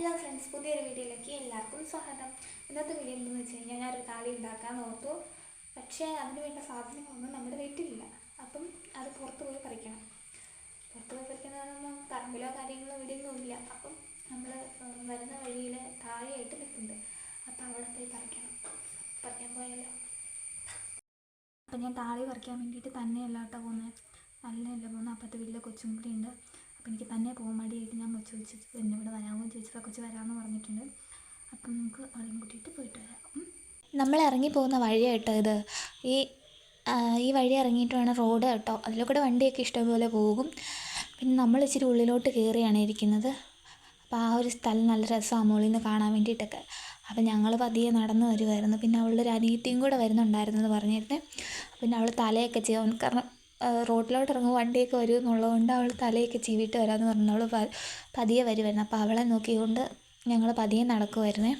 Hello friends, പുതിയൊരു വീഡിയോയിലേക്ക് എല്ലാവർക്കും സ്വാഗതം. ഇന്നത്തെ വീഡിയോ എന്താണെന്ന് വെച്ച് കഴിഞ്ഞാൽ ഞാനൊരു താളി ഉണ്ടാക്കാൻ ഓർത്തു. പക്ഷേ അതിന് വേണ്ട സാധനങ്ങളൊന്നും നമ്മുടെ വീട്ടിലില്ല. അപ്പം അത് പുറത്ത് പോയി പറിക്കണം. പുറത്ത് പോയി പറിക്കുന്നതൊന്നും പറമ്പിലോ കാര്യങ്ങളോ ഇവിടെയൊന്നും ഇല്ല. അപ്പം നമ്മൾ വരുന്ന വഴിയിൽ താഴെയായിട്ട് നിൽക്കുന്നുണ്ട്. അപ്പം അവിടെ പോയി പറിക്കാൻ പോയാലോ. അപ്പം ഞാൻ താളി പറിക്കാൻ വേണ്ടിയിട്ട് തന്നെയല്ല കേട്ടോ പോകുന്നത്, നല്ലതല്ല പോകുന്നത്. അപ്പുറത്തെ വീട്ടിലെ കൊച്ചും കൂടി ഉണ്ട്. അപ്പം എനിക്ക് തന്നെ പോകാൻ മടിയായിട്ട് ഞാൻ കൊച്ചു എന്നെ ഇവിടെ വരാമോ ചോദിച്ചപ്പോൾ കൊച്ചു വരാമെന്ന് പറഞ്ഞിട്ടുണ്ട്. അപ്പം നമുക്ക് അവളെയും കൂട്ടിയിട്ട് പോയിട്ട് വരാം. നമ്മൾ ഇറങ്ങി പോകുന്ന വഴിയാട്ടോ ഇത്. ഈ ഈ വഴി ഇറങ്ങിയിട്ട് വേണം റോഡ് കേട്ടോ. അതിലൂടെ വണ്ടിയൊക്കെ ഇഷ്ടംപോലെ പോകും. പിന്നെ നമ്മൾ ഇച്ചിരി ഉള്ളിലോട്ട് കയറിയാണ് ഇരിക്കുന്നത്. അപ്പോൾ ആ ഒരു സ്ഥലം നല്ല രസമാണ് മുകളിൽ നിന്ന് കാണാൻ വേണ്ടിയിട്ടൊക്കെ. അപ്പം ഞങ്ങൾ പതിയെ നടന്ന് വരുമായിരുന്നു. പിന്നെ അവളുടെ ഒരു അനിയത്തിയും കൂടെ വരുന്നുണ്ടായിരുന്നു എന്ന് പറഞ്ഞിരുന്നേ. പിന്നെ അവൾ തലയൊക്കെ ചെയ്യാൻ, കാരണം റോഡിലോട്ട് ഇറങ്ങുമ്പോൾ വണ്ടിയൊക്കെ വരും എന്നുള്ളതുകൊണ്ട് അവൾ തലയൊക്കെ ചീവിട്ട് വരാമെന്ന് പറഞ്ഞു. അവൾ പതിയെ വരുമായിരുന്നു. അപ്പോൾ അവളെ നോക്കിക്കൊണ്ട് ഞങ്ങൾ പതിയെ നടക്കുമായിരുന്നേ.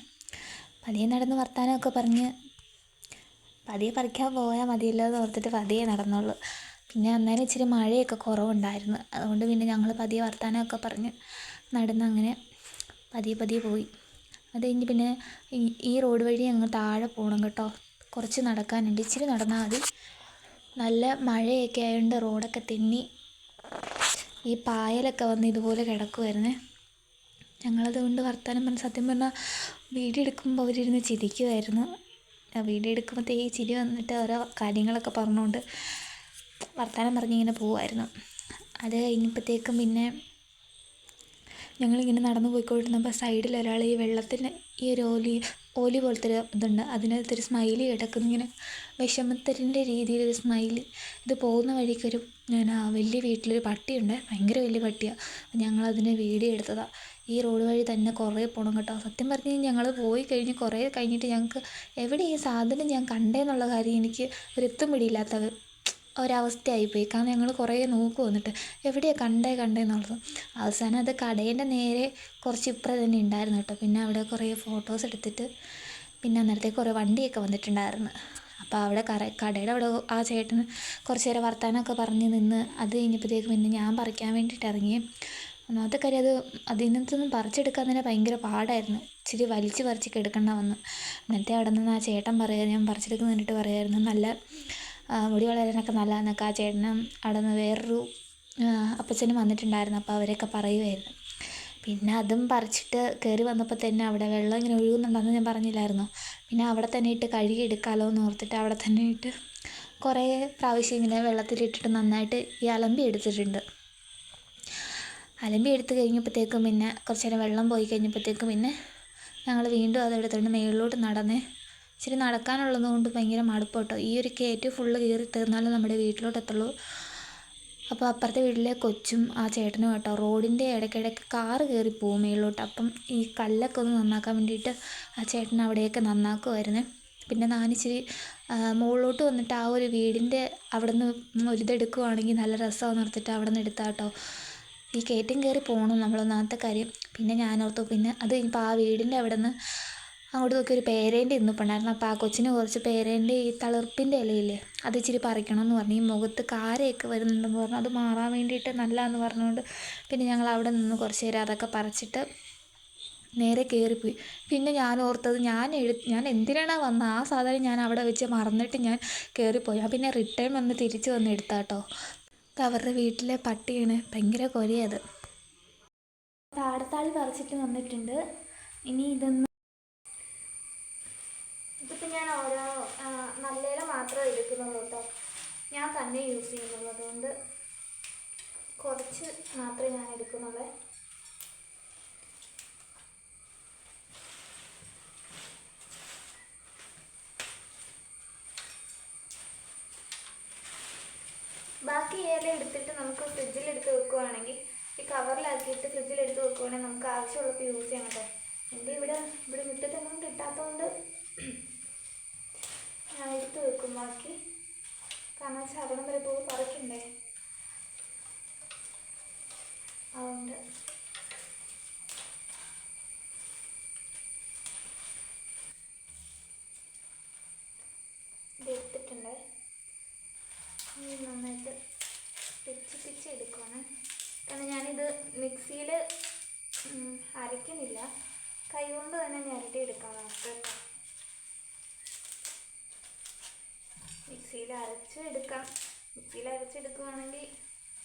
പതിയെ നടന്ന് വർത്താനമൊക്കെ പറഞ്ഞ് പതിയെ പറിക്കാൻ പോയാൽ മതിയല്ലോ എന്ന് ഓർത്തിട്ട് പതിയെ നടന്നുള്ളൂ. പിന്നെ അന്നേരം ഇച്ചിരി മഴയൊക്കെ കുറവുണ്ടായിരുന്നു. അതുകൊണ്ട് പിന്നെ ഞങ്ങൾ പതിയെ വർത്താനമൊക്കെ പറഞ്ഞ് നടന്നങ്ങനെ പതിയെ പോയി. അത് കഴിഞ്ഞ് പിന്നെ ഈ റോഡ് വഴി അങ്ങ് താഴെ പോകണം കേട്ടോ. കുറച്ച് നടക്കാനുണ്ട്, ഇച്ചിരി നടന്നാൽ മതി. നല്ല മഴയൊക്കെ ആയതുകൊണ്ട് റോഡൊക്കെ തെന്നി ഈ പായലൊക്കെ വന്ന് ഇതുപോലെ കിടക്കുമായിരുന്നേ. ഞങ്ങളതുകൊണ്ട് വർത്താനം പറഞ്ഞ്, സത്യം പറഞ്ഞാൽ വീഡിയോ എടുക്കുമ്പോൾ അവരിരുന്ന് ചിരിക്കുമായിരുന്നു. വീഡിയോ എടുക്കുമ്പോഴത്തേക്ക് ചിരി വന്നിട്ട് ഓരോ കാര്യങ്ങളൊക്കെ പറഞ്ഞുകൊണ്ട് വർത്താനം പറഞ്ഞിങ്ങനെ പോവുമായിരുന്നു. അത് കഴിഞ്ഞപ്പോഴത്തേക്കും പിന്നെ ഞങ്ങളിങ്ങനെ നടന്നു പോയിക്കൊണ്ടിരുന്നപ്പോൾ സൈഡിൽ ഒരാൾ ഈ വെള്ളത്തിന് ഈ ഒരു ഓലി പോലത്തെ ഒരു ഇതുണ്ട്, അതിനകത്തൊരു സ്മൈലി കിടക്കുന്നു, ഇങ്ങനെ വിഷമത്തിൻ്റെ രീതിയിലൊരു സ്മൈലി. ഇത് പോകുന്ന വഴിക്കൊരു വലിയ വീട്ടിലൊരു പട്ടിയുണ്ട്, ഭയങ്കര വലിയ പട്ടിയാണ്. ഞങ്ങളതിനെ വീഡിയോ എടുത്തതാണ്. ഈ റോഡ് വഴി തന്നെ കുറേ പോകണം കേട്ടോ. സത്യം പറഞ്ഞു കഴിഞ്ഞാൽ ഞങ്ങൾ പോയി കഴിഞ്ഞ് കുറേ കഴിഞ്ഞിട്ട് ഞങ്ങൾക്ക് എവിടെ ഈ സാധനം ഞാൻ കണ്ടേന്നുള്ള കാര്യം എനിക്ക് ഒരെത്തും പിടിയില്ലാത്ത ഒരവസ്ഥയായിപ്പോയി. കാരണം ഞങ്ങൾ കുറേ നോക്കും വന്നിട്ട് എവിടെയാണ് കണ്ടേന്നുള്ളത്. അവസാനം അത് കടേൻ്റെ നേരെ കുറച്ച് ഇപ്പുറം തന്നെ ഉണ്ടായിരുന്നു കേട്ടോ. പിന്നെ അവിടെ കുറേ ഫോട്ടോസ് എടുത്തിട്ട് പിന്നെ അന്നേരത്തേക്ക് കുറേ വണ്ടിയൊക്കെ വന്നിട്ടുണ്ടായിരുന്നു. അപ്പോൾ അവിടെ കടയുടെ അവിടെ ആ ചേട്ടന് കുറച്ച് നേരം വർത്താനമൊക്കെ പറഞ്ഞ് നിന്ന് അത് കഴിഞ്ഞപ്പോഴത്തേക്ക് പിന്നെ ഞാൻ പറിക്കാൻ വേണ്ടിയിട്ട് ഇറങ്ങി. ഒന്നാമത്തെ കാര്യം അതിനകത്തൊന്നും പറിച്ചെടുക്കാൻ തന്നെ ഭയങ്കര പാടായിരുന്നു. ഇച്ചിരി പറിച്ചൊക്കെ എടുക്കേണ്ട വന്നു. എന്നിട്ട് അവിടെ നിന്ന് ആ ചേട്ടൻ പറയുക, ഞാൻ പറിച്ചെടുക്കുന്ന കണ്ടിട്ട് പറയുമായിരുന്നു നല്ല മുടി വളരാനൊക്കെ നല്ലതെന്നൊക്കെ. ആ ചേട്ടനും അവിടെ നിന്ന് വേറൊരു അപ്പച്ചനും വന്നിട്ടുണ്ടായിരുന്നു. അപ്പോൾ അവരൊക്കെ പറയുമായിരുന്നു. പിന്നെ അതും പറിച്ചിട്ട് കയറി വന്നപ്പോൾ തന്നെ അവിടെ വെള്ളം ഇങ്ങനെ ഒഴുകുന്നുണ്ടെന്ന് ഞാൻ പറഞ്ഞില്ലായിരുന്നു. പിന്നെ അവിടെ തന്നെ ഇട്ട് കഴുകി എടുക്കാമല്ലോ എന്ന് ഓർത്തിട്ട് അവിടെ തന്നെ ഇട്ട് കുറേ പ്രാവശ്യം ഇങ്ങനെ വെള്ളത്തിലിട്ടിട്ട് നന്നായിട്ട് ഈ അലമ്പി എടുത്തിട്ടുണ്ട്. അലമ്പി എടുത്ത് കഴിഞ്ഞപ്പോഴത്തേക്കും പിന്നെ കുറച്ച് നേരം വെള്ളം പോയി കഴിഞ്ഞപ്പോഴത്തേക്കും പിന്നെ ഞങ്ങൾ വീണ്ടും അതെടുത്തുകൊണ്ട് മേളിലോട്ട് നടന്നേ. ഇച്ചിരി നടക്കാനുള്ളത് കൊണ്ട് ഭയങ്കര മടുപ്പ് കേട്ടോ. ഈ ഒരു കയറ്റ് ഫുള്ള് കയറി തീർന്നാലും നമ്മുടെ വീട്ടിലോട്ട് എത്തുള്ളൂ. അപ്പോൾ അപ്പുറത്തെ വീട്ടിലെ കൊച്ചും ആ ചേട്ടനും കേട്ടോ റോഡിൻ്റെ ഇടയ്ക്കിടയ്ക്ക് കാറ് കയറി പോകും മേളിലോട്ട്. അപ്പം ഈ കല്ലൊക്കെ ഒന്ന് നന്നാക്കാൻ വേണ്ടിയിട്ട് ആ ചേട്ടൻ അവിടെയൊക്കെ നന്നാക്കുമായിരുന്നു. പിന്നെ ഞാനിച്ചിരി മുകളിലോട്ട് വന്നിട്ട് ആ ഒരു വീടിൻ്റെ അവിടെ നിന്ന് ഒരിതെടുക്കുവാണെങ്കിൽ നല്ല രസമാണെന്ന് ഓർത്തിട്ട് അവിടെ നിന്ന് എടുത്താൽ കേട്ടോ. ഈ കയറ്റം കയറി പോകണം നമ്മളൊന്നാമത്തെ കാര്യം. പിന്നെ ഞാനോർത്തു പിന്നെ അത് കഴിഞ്ഞപ്പോൾ ആ വീടിൻ്റെ അവിടെ നിന്ന് അങ്ങോട്ട് നോക്കി ഒരു പേരേൻ്റെ ഇന്നിപ്പുണ്ടായിരുന്നു. അപ്പോൾ ആ കൊച്ചിന് കുറച്ച് പേരേൻ്റെ ഈ തളിർപ്പിൻ്റെ ഇലയില്ലേ അത് ഇച്ചിരി പറിക്കണമെന്ന് പറഞ്ഞു. ഈ മുഖത്ത് കാരയൊക്കെ വരുന്നുണ്ടെന്ന് പറഞ്ഞു, അത് മാറാൻ വേണ്ടിയിട്ട് നല്ലതെന്ന് പറഞ്ഞുകൊണ്ട് പിന്നെ ഞങ്ങൾ അവിടെ നിന്ന് കുറച്ച് നേരം അതൊക്കെ പറിച്ചിട്ട് നേരെ കയറിപ്പോയി. പിന്നെ ഞാൻ ഓർത്തത് ഞാൻ എന്തിനാണ് വന്നത്, ആ സാധനം ഞാൻ അവിടെ വെച്ച് മറന്നിട്ട് ഞാൻ കയറിപ്പോയി. ഞാൻ പിന്നെ റിട്ടേൺ വന്ന് തിരിച്ച് വന്ന് എടുത്താട്ടോ. അവരുടെ വീട്ടിലെ പട്ടിയാണ്, ഭയങ്കര കൊലയത്. താടത്താളി പറിച്ചിട്ട് വന്നിട്ടുണ്ട്. ഇനി ഇതിപ്പോൾ ഞാൻ ഓരോ നല്ലയില മാത്രമേ എടുക്കുന്നുള്ളൂ കേട്ടോ. ഞാൻ തന്നെ യൂസ് ചെയ്യുന്നുള്ളൂ, അതുകൊണ്ട് കുറച്ച് മാത്രമേ ഞാൻ എടുക്കുന്നുള്ളൂ. ബാക്കി ഇല എടുത്തിട്ട് നമുക്ക് ഫ്രിഡ്ജിലെടുത്ത് വെക്കുകയാണെങ്കിൽ, ഈ കവറിലാക്കിയിട്ട് ഫ്രിഡ്ജിലെടുത്ത് വെക്കുകയാണെങ്കിൽ നമുക്ക് ആവശ്യമുള്ളപ്പോൾ യൂസ് ചെയ്യാം കേട്ടോ. എൻ്റെ ഇവിടെ മുറ്റത്തൊന്നും കിട്ടാത്തതുകൊണ്ട് ഞാൻ എടുത്ത് വെക്കും ബാക്കി. കാരണം വെച്ചാൽ അവിടം വരെ പോയി പറിക്കണ്ടേ, അതുകൊണ്ട് ഇത് എടുത്തിട്ടുണ്ട്. നന്നായിട്ട് പിച്ച് എടുക്കുവാണ്. കാരണം ഞാനിത് മിക്സിയിൽ അരയ്ക്കുന്നില്ല, കൈകൊണ്ട് തന്നെ ഞരട്ടി എടുക്കാം നമുക്ക്. മിക്സിയിൽ അരച്ചെടുക്കുകയാണെങ്കിൽ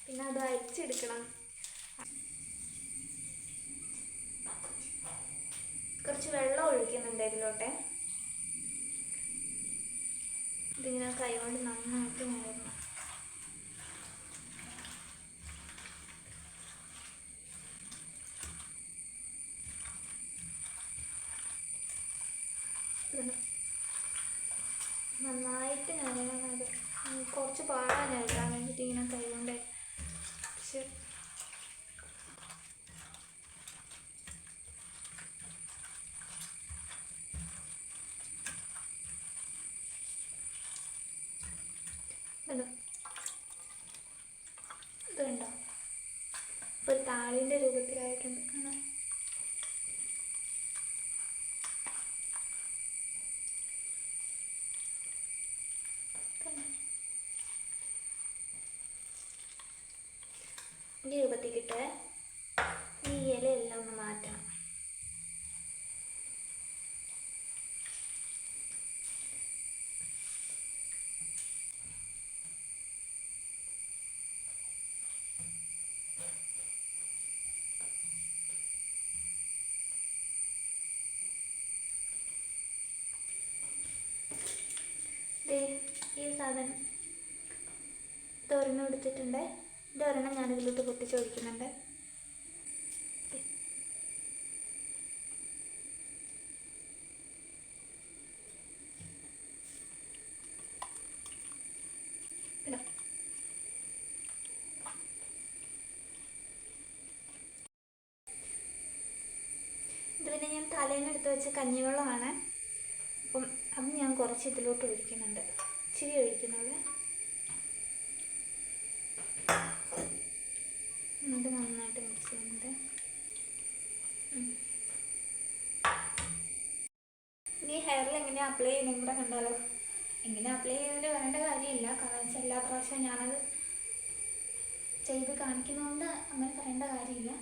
പിന്നെ അത് അരിച്ചെടുക്കണം. കുറച്ച് വെള്ളം ഒഴിക്കുന്നുണ്ട് ഇതിലോട്ടെ. ഇതിങ്ങനെ കൈകൊണ്ട് നന്നായിട്ട് ഞരക്കണം. നന്നായിട്ട് ഞരങ്ങുന്നത് കുറച്ച് പാടാൻ ഞരക്കാൻ വേണ്ടിയിട്ട് ഇങ്ങനെ കൈകൊണ്ട്. പക്ഷെ ഇതുണ്ടോ, ഇപ്പോൾ താളിൻ്റെ രൂപത്തിലായിട്ടുണ്ട്. കാണാം. ഈ രൂപത്തിൽ കിട്ടുക. ഈ ഇലയെല്ലാം ഒന്ന് മാറ്റണം. ഈ സാധനം ഇതൊരെണ്ണം എടുത്തിട്ടുണ്ട്. ഇതൊരെണ്ണം ഞാനിതിലോട്ട് പൊട്ടിച്ചൊഴിക്കുന്നുണ്ട്. ഇത് പിന്നെ ഞാൻ തലേന്ന് എടുത്ത് വെച്ച കഞ്ഞിവെള്ളമാണ്. അപ്പം അത് ഞാൻ കുറച്ച് ഇതിലോട്ട് ഒഴിക്കുന്നുണ്ട്. ഇച്ചിരി ഒഴിക്കുന്നുള്ളൂ. എന്നിട്ട് നന്നായിട്ട് മിക്സ് ചെയ്യുന്നുണ്ട്. ഇനി ഹെയറിൽ എങ്ങനെയാണ് അപ്ലൈ ചെയ്യുന്നത് കൂടെ കണ്ടാലോ. എങ്ങനെ അപ്ലൈ ചെയ്യുന്നതിന് വരേണ്ട കാര്യമില്ല. കാരണം വെച്ചാൽ എല്ലാ പ്രാവശ്യവും ഞാനത് ചെയ്ത് കാണിക്കുന്നതുകൊണ്ട് അങ്ങനെ പറയേണ്ട കാര്യമില്ല.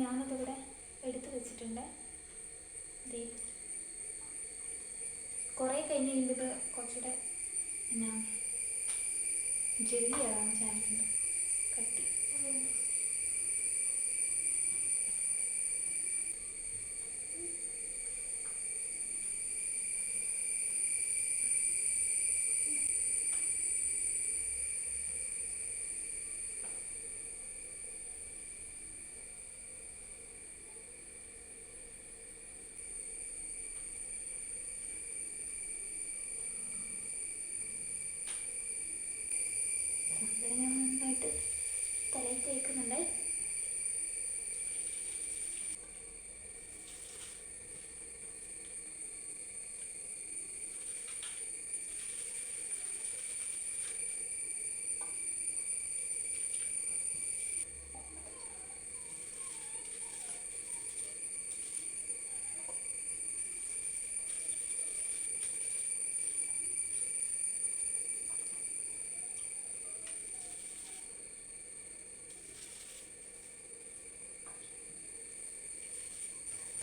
ഞാനതിവിടെ എടുത്ത് വെച്ചിട്ടുണ്ട്. കുറേ കഴിഞ്ഞ് കഴിയുമ്പോൾ ഇത് കുറച്ചുകൂടെ എന്നാ ജെല്ലി ആകാൻ ചാൻസ് ഉണ്ട്. കട്ടി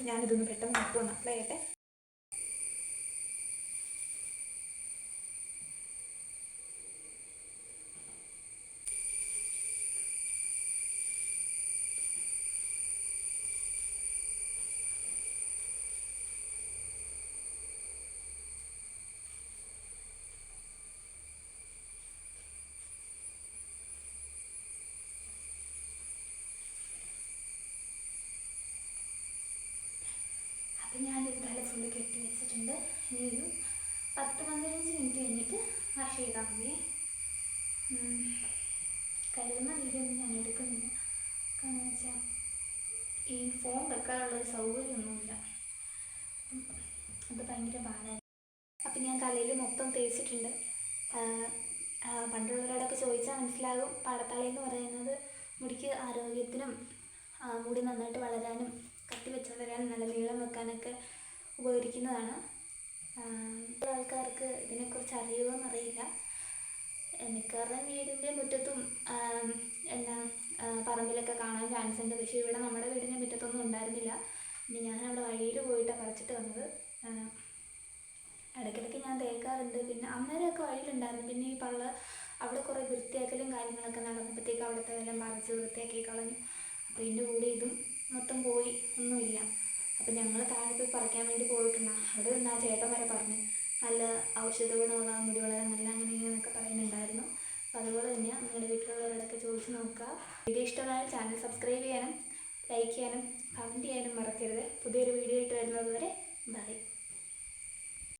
ഞാനിതൊന്ന് പെട്ടെന്ന് മൊത്തം അപ്ലൈ ചെയ്യട്ടെ. ഞാനൊരു തല ഫുള്ള് കെട്ടി വെച്ചിട്ടുണ്ട്. ഇനി ഒരു 10-15 മിനിറ്റ് കഴിഞ്ഞിട്ട് വാഷ് ചെയ്താൽ മതി. കഴുകുന്ന വീഡിയോ ഒന്നും ഞാൻ എടുക്കുന്നില്ല. കാരണം വെച്ചാൽ ഈ ഫോൺ വെക്കാനുള്ളൊരു സൗകര്യമൊന്നുമില്ല. അത് ഭയങ്കര പാടാണ്. അപ്പം ഞാൻ തലയിൽ മൊത്തം തേച്ചിട്ടുണ്ട്. പണ്ടുള്ളവരോടൊക്കെ ചോദിച്ചാൽ മനസ്സിലാകും, പാടത്താളി എന്ന് പറയുന്നത് മുടിക്ക് ആരോഗ്യത്തിനും മുടി നന്നായിട്ട് വളരാനും കട്ടി വെച്ച് വളരാനും നല്ല നീളം വെക്കാനൊക്കെ ഉപകരിക്കുന്നതാണ്. ആൾക്കാർക്ക് ഇതിനെക്കുറിച്ച് അറിയുമോയെന്നറിയില്ല. മിക്കവാറും വീടിൻ്റെ മുറ്റത്തും എല്ലാം പറമ്പിലൊക്കെ കാണാൻ ചാൻസ് ഉണ്ട്. പക്ഷേ ഇവിടെ നമ്മുടെ വീടിൻ്റെ മുറ്റത്തൊന്നും തേക്കാറുണ്ട്. പിന്നെ അന്നേരമൊക്കെ വഴിയിലുണ്ടായിരുന്നു. പിന്നെ ഈ അവിടെ കുറേ വൃത്തിയാക്കലും കാര്യങ്ങളൊക്കെ നടന്നപ്പോഴത്തേക്ക് അവിടുത്തെ എല്ലാം പറിച്ച് വൃത്തിയാക്കി കളഞ്ഞു. അപ്പോൾ ഇതിൻ്റെ കൂടെ ഇതും മൊത്തം പോയി, ഒന്നുമില്ല. അപ്പോൾ ഞങ്ങൾ താഴെ പോയി പറിക്കാൻ വേണ്ടി പോയിട്ടുണ്ടാകും. അവിടെ നിന്ന് ആ ചേട്ടൻ വരെ പറഞ്ഞു നല്ല ഔഷധ ഗുണമുള്ള മുടി വളരാൻ നല്ല അങ്ങനെ ഇങ്ങനെയൊക്കെ പറയുന്നുണ്ടായിരുന്നു. അപ്പോൾ അതുപോലെ തന്നെ നിങ്ങളുടെ വീട്ടിലുള്ളവരോടൊക്കെ ചോദിച്ച് നോക്കുക. വീഡിയോ ഇഷ്ടമായാൽ ചാനൽ സബ്സ്ക്രൈബ് ചെയ്യാനും ലൈക്ക് ചെയ്യാനും കമൻറ്റ് ചെയ്യാനും മറക്കരുത്. പുതിയൊരു വീഡിയോ ആയിട്ട് വരുന്നത് വരെ ബൈ.